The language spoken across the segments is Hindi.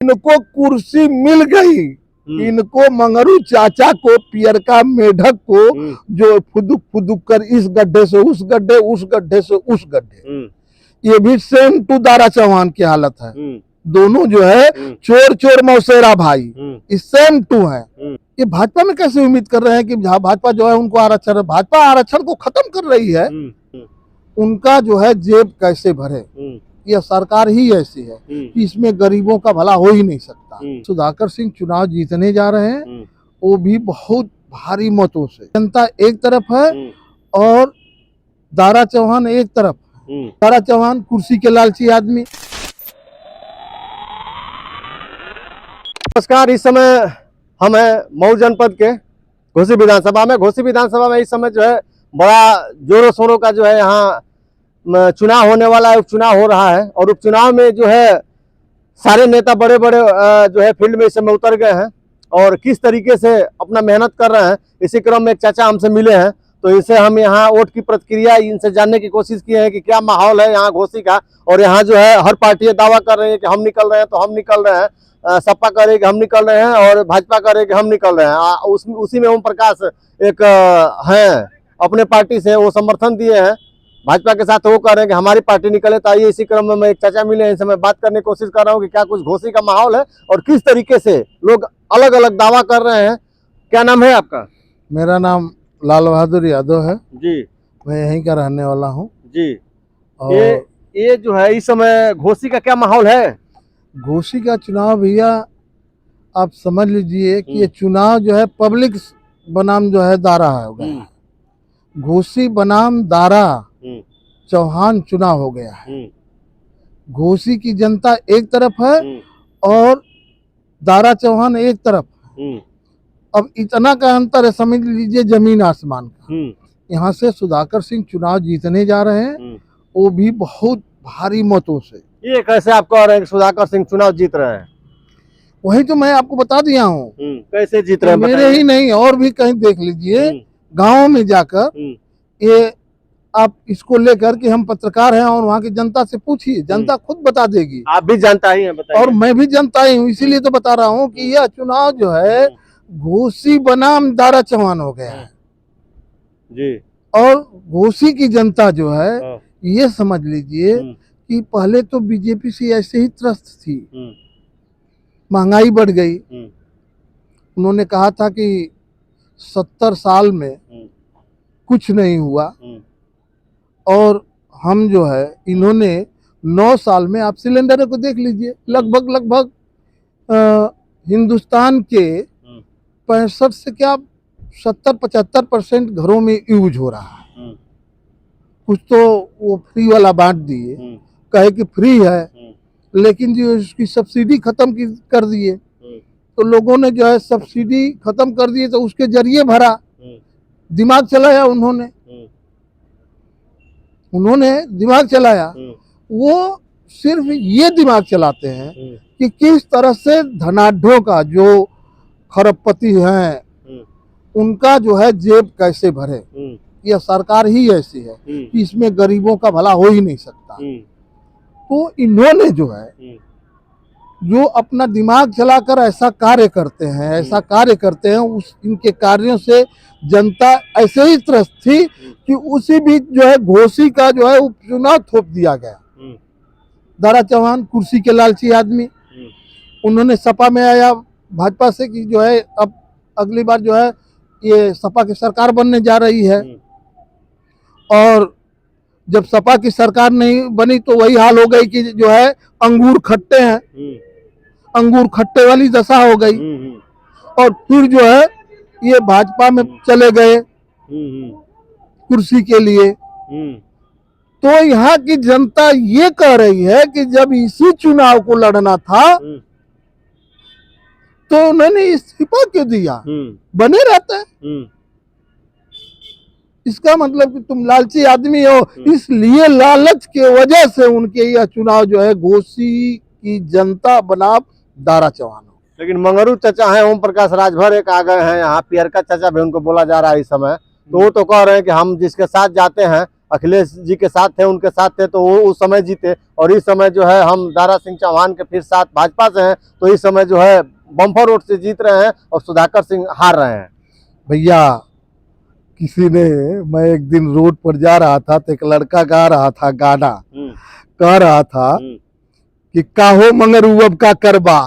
इनको कुर्सी मिल गई, इनको मंगरू चाचा को, पियरका मेढक को, जो फुदुक फुदुक कर इस गड्ढे से उस गड्ढे, उस गड्ढे से उस गड्ढे, ये भी सेम टू दारा चौहान की हालत है। दोनों जो है चोर चोर मौसेरा भाई, इस सेम टू है। ये भाजपा में कैसे उम्मीद कर रहे हैं कि भाजपा जो है उनको आरक्षण, भाजपा आरक्षण को खत्म कर रही है, उनका जो है जेब कैसे भरे। यह सरकार ही ऐसी है कि इसमें गरीबों का भला हो ही नहीं सकता। सुधाकर सिंह चुनाव जीतने जा रहे हैं, वो भी बहुत भारी मतों से। जनता एक तरफ है और दारा चौहान एक तरफ है। दारा चौहान कुर्सी के लालची आदमी। नमस्कार, इस समय हम हैं मऊ जनपद के घोसी विधानसभा में। घोसी विधानसभा में इस समय जो है बड़ा जोरों शोरों का जो है यहाँ चुनाव होने वाला है, उपचुनाव हो रहा है। और उपचुनाव में जो है सारे नेता बड़े बड़े जो है फील्ड में इस समय उतर गए हैं और किस तरीके से अपना मेहनत कर रहे हैं। इसी क्रम में एक चाचा हमसे मिले हैं, तो इनसे हम यहाँ वोट की प्रतिक्रिया इनसे जानने की कोशिश की है कि क्या माहौल है यहाँ घोसी का। और यहाँ जो है हर पार्टी दावा कर रही है कि हम निकल रहे हैं तो हम निकल रहे हैं, सपा कह रहे कि हम निकल रहे हैं और भाजपा कह रहे कि हम निकल रहे हैं। उसी में ओम प्रकाश एक हैं अपने पार्टी से, वो समर्थन दिए हैं भाजपा के साथ। वो कह रहे हैं कि हमारी पार्टी निकले। तो आइए इसी क्रम में मैं एक चाचा मिले हैं, इनसे मैं बात करने की कोशिश कर रहा हूँ कि क्या कुछ घोसी का माहौल है और किस तरीके से लोग अलग अलग दावा कर रहे हैं। क्या नाम है आपका? मेरा नाम लाल बहादुर यादव है जी। मैं यहीं का रहने वाला हूँ जी। और ये जो है इस समय घोसी का क्या माहौल है? घोसी का चुनाव भैया आप समझ लीजिए कि ये चुनाव जो है पब्लिक बनाम जो है दारा हो गया। घोसी बनाम दारा चौहान चुनाव हो गया है। घोसी की जनता एक तरफ है और दारा चौहान एक तरफ है। अब इतना का अंतर है, समझ लीजिए जमीन आसमान का। यहाँ से सुधाकर सिंह चुनाव जीतने जा रहे हैं, वो भी बहुत भारी मतों से। ये कैसे आप कह रहे हैं कि सुधाकर सिंह चुनाव जीत रहे हैं? वही तो मैं आपको बता दिया हूँ। कैसे जीत रहे हैं? मेरे ही नहीं और भी कहीं देख लीजिए, गाँव में जाकर ये आप इसको लेकर कि हम पत्रकार हैं और वहाँ की जनता से पूछिए, जनता खुद बता देगी। आप भी जनता ही हैं, बताइए। और मैं भी जनता ही हूँ, इसीलिए तो बता रहा हूँ कि यह चुनाव जो है घोसी बनाम दारा चौहान हो गया है जी। और घोसी की जनता जो है ये समझ लीजिए कि पहले तो बीजेपी से ऐसे ही त्रस्त थी, महंगाई बढ़ गई। उन्होंने कहा था कि 70 साल में कुछ नहीं हुआ और हम जो है इन्होंने 9 साल में, आप सिलेंडर को देख लीजिए, लगभग हिंदुस्तान के 65 से क्या 70-75% घरों में यूज हो रहा है। कुछ तो वो फ्री वाला बांट दिए, कहे कि फ्री है, लेकिन जो उसकी सब्सिडी खत्म कर दिए तो लोगों ने जो है सब्सिडी खत्म कर दिए तो उसके जरिए भरा, दिमाग चलाया उन्होंने दिमाग चलाया। वो सिर्फ ये दिमाग चलाते हैं कि किस तरह से धनाढ्यों का, जो खरबपति हैं, उनका जो है जेब कैसे भरे। यह सरकार ही ऐसी है कि इसमें गरीबों का भला हो ही नहीं सकता। तो इन्होंने जो है जो अपना दिमाग चलाकर ऐसा कार्य करते हैं, उस इनके कार्यों से जनता ऐसे ही त्रस्त थी कि उसी बीच जो है घोसी का जो है उपचुनाव थोप दिया गया। दारा चौहान कुर्सी के लालची आदमी, उन्होंने सपा में आया भाजपा से कि जो है अब अगली बार जो है ये सपा की सरकार बनने जा रही है। और जब सपा की सरकार नहीं बनी तो वही हाल हो गई कि जो है अंगूर खट्टे हैं, अंगूर खट्टे वाली दशा हो गई। और फिर जो है ये भाजपा में चले गए कुर्सी के लिए। तो यहाँ की जनता ये कह रही है कि जब इसी चुनाव को लड़ना था तो उन्होंने इस्तीफा क्यों दिया, बने रहते। इसका मतलब कि तुम लालची आदमी हो, इसलिए लालच के वजह से उनके यह चुनाव जो है घोसी की जनता बनाम दारा चौहान हो। लेकिन मंगरू चाचा हैं, ओम प्रकाश राजभर एक आ गए हैं यहाँ, पियरका चाचा भी उनको बोला जा रहा है इस समय। तो वो तो कह रहे हैं कि हम जिसके साथ जाते हैं अखिलेश जी के साथ थे, उनके साथ थे तो वो उस समय जीते, और इस समय जो है हम दारा सिंह चौहान के फिर साथ भाजपा से हैं तो इस समय जो है बम्पर वोट से जीत रहे हैं और सुधाकर सिंह हार रहे हैं। भैया किसी ने, मैं एक दिन रोड पर जा रहा था तो एक लड़का गा रहा था गाना, कह रहा था कि काहो मंगरू अब का करबा,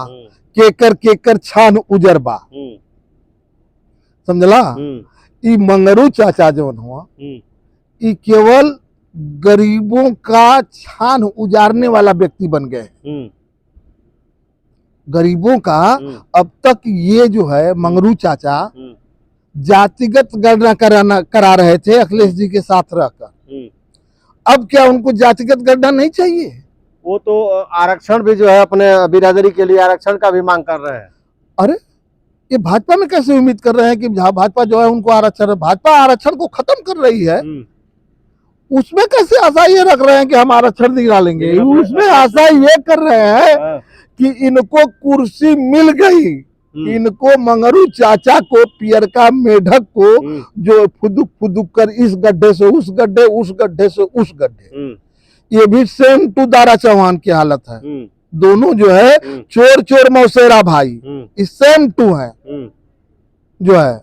केकर छान उजरबा। समझला? ई मंगरू चाचा जौन हुआ ई केवल गरीबों का छान उजाड़ने वाला व्यक्ति बन गए। गरीबों का अब तक ये जो है मंगरू चाचा जातिगत गणना करा रहे थे अखिलेश जी के साथ रहकर। अब क्या उनको जातिगत गणना नहीं चाहिए? वो तो आरक्षण भी जो है अपने बिरादरी के लिए आरक्षण का भी मांग कर रहे हैं। अरे ये भाजपा में कैसे उम्मीद कर रहे हैं कि भाजपा जो है उनको आरक्षण, भाजपा आरक्षण को खत्म कर रही है, उसमें कैसे आशा ये रख रहे हैं कि हम आरक्षण निकालेंगे? उसमें आशा ये कर रहे हैं कि इनको कुर्सी मिल गई, इनको मंगरू चाचा को, पियरका मेढक को, जो फुदुक फुदुक कर इस गड्ढे से उस गड्ढे, उस गड्ढे से उस गड्ढे, ये भी सेम टू दारा चौहान की हालत है। दोनों जो है चोर चोर मौसेरा भाई, इस सेम टू है जो है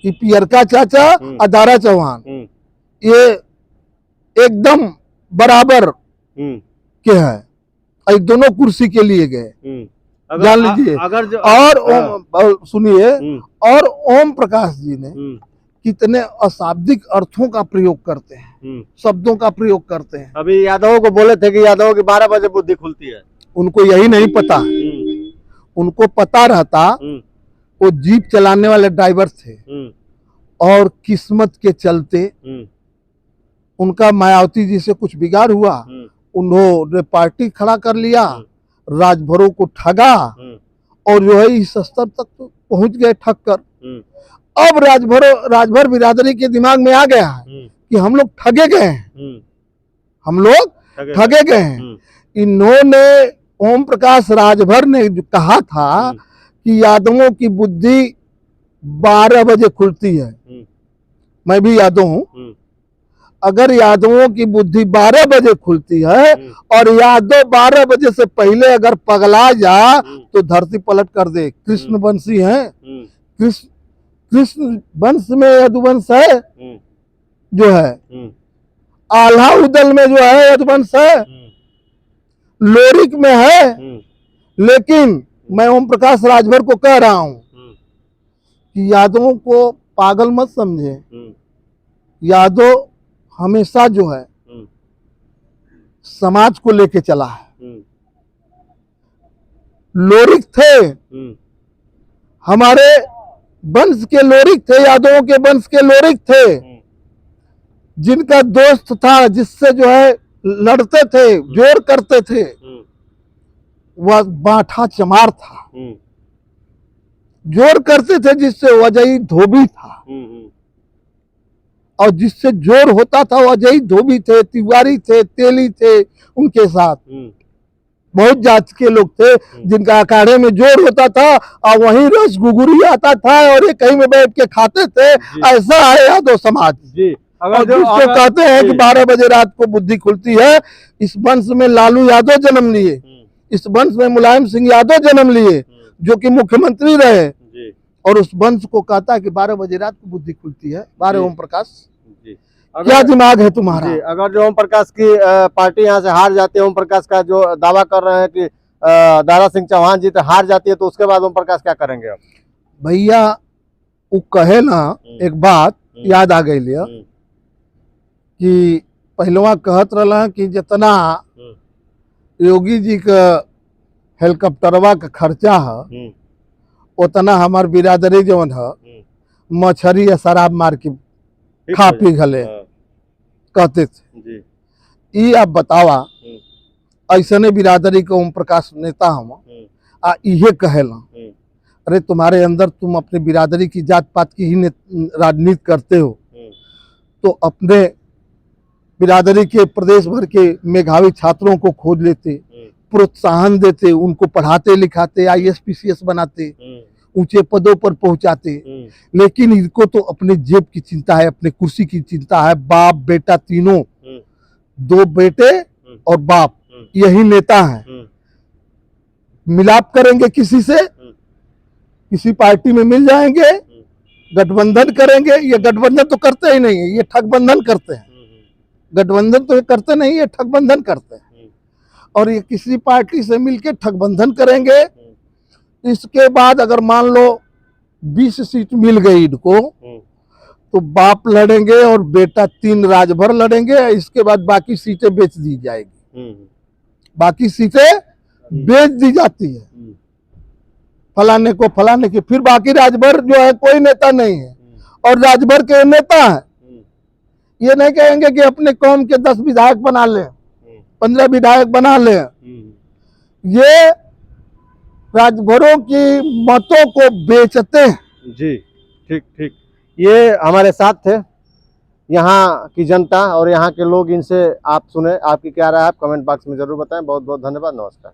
ये पियरका चाचा और दारा चौहान, ये एकदम बराबर के हैं। और दोनों कुर्सी के लिए गए, जान लीजिए। और सुनिए, और ओम प्रकाश जी ने कितने अशाब्दिक अर्थों का प्रयोग करते हैं, शब्दों का प्रयोग करते हैं। अभी यादवों को बोले थे कि यादवों की 12 बजे बुद्धि खुलती है, उनको यही नहीं पता। उनको पता रहता वो जीप चलाने वाले ड्राइवर थे और किस्मत के चलते उनका मायावती जी से कुछ बिगाड़ हुआ, उन्होंने पार्टी खड़ा कर लिया, राजभरों को ठगा और जो है इस स्तर तक तो पहुंच गए ठग कर। अब राजभर बिरादरी के दिमाग में आ गया है कि हम लोग ठगे गए हैं, हम लोग ठगे गए हैं। इन्होंने, ओम प्रकाश राजभर ने जो कहा था कि यादवों की बुद्धि 12 बजे खुलती है, मैं भी यादव हूं। अगर यादवों की बुद्धि 12 बजे खुलती है और यादव 12 बजे से पहले अगर पगला जा तो धरती पलट कर दे। कृष्ण वंशी है, कृष्ण वंश में यदुवंश है जो है, आल्हा उदल में जो है यदुवंश है, लोरिक में है। लेकिन मैं ओम प्रकाश राजभर को कह रहा हूं कि यादवों को पागल मत समझे। यादव हमेशा जो है समाज को लेके चला है। लोरिक थे, हमारे वंश के लोरिक थे, यादवों के वंश के लोरिक थे, जिनका दोस्त था, जिससे जो है लड़ते थे, जोर करते थे, वह बाठा चमार था। जोर करते थे जिससे वजही धोबी था, और जिससे जोर होता था वजही धोबी थे, तिवारी थे, तेली थे, उनके साथ बहुत जात के लोग थे जिनका अखाड़े में जोर होता था और वहीं रस गुगुरी आता था और ये कहीं में बैठ के खाते थे। ऐसा है यादव समाज जी। और जिसको कहते हैं कि 12 बजे रात को बुद्धि खुलती है, इस वंश में लालू यादव जन्म लिए, इस वंश में मुलायम सिंह यादव जन्म लिए जो कि मुख्यमंत्री रहे, और उस वंश को कहता है कि 12 बजे रात को बुद्धि खुलती है। 12 ओम प्रकाश क्या दिमाग है तुम्हारा? अगर जो ओम प्रकाश की पार्टी यहाँ से हार जाती है, ओम प्रकाश का जो दावा कर रहे हैं कि दारा सिंह चौहान जी तो हार जाती है, तो उसके बाद ओम प्रकाश क्या करेंगे? अब भैया वो कहे ना, एक बात याद आ गई लिया कि पहलवा कहत रहा कि जितना योगी जी का हेलीकॉप्टरवा का खर्चा है उतना हमार बिरादरी जवन है मछरी या शराब मार के खा पी घले कहते थे। ये आप बतावा, ऐसने बिरादरी के ओम प्रकाश नेता हम आ इहे कहेला, अरे तुम्हारे अंदर, तुम अपने बिरादरी की जात पात की ही राजनीति करते हो, तो अपने बिरादरी के प्रदेश भर के मेधावी छात्रों को खोज लेते, प्रोत्साहन देते, उनको पढ़ाते लिखाते, IAS PCS बनाते, ऊंचे पदों पर पहुंचाते। लेकिन इनको तो अपने जेब की चिंता है, अपने कुर्सी की चिंता है। बाप बेटा तीनों दो बेटे और बाप, यही नेता हैं। मिलाप करेंगे किसी से, किसी पार्टी में मिल जाएंगे, गठबंधन करेंगे। ये गठबंधन तो करते ही नहीं है, ये ठगबंधन करते हैं। गठबंधन तो ये करते नहीं, ये ठगबंधन करते हैं। और ये किसी पार्टी से मिलके ठगबंधन करेंगे। इसके बाद अगर मान लो 20 सीट मिल गई इनको, तो बाप लड़ेंगे और बेटा 3 राजभर लड़ेंगे। इसके बाद बाकी सीटें बेच दी जाएगी, बाकी सीटें बेच दी जाती है फलाने को, फलाने की। फिर बाकी राजभर जो है कोई नेता नहीं है, और राजभर के नेता है। ये नहीं कहेंगे कि अपने कौम के 10 विधायक बना लें, 15 विधायक बना लें। ये राजभरों की मतों को बेचते हैं। जी, ठीक ठीक। ये हमारे साथ थे यहाँ की जनता और यहाँ के लोग। इनसे आप सुने, आपकी क्या राय है आप कमेंट बॉक्स में जरूर बताएं। बहुत बहुत धन्यवाद, नमस्कार।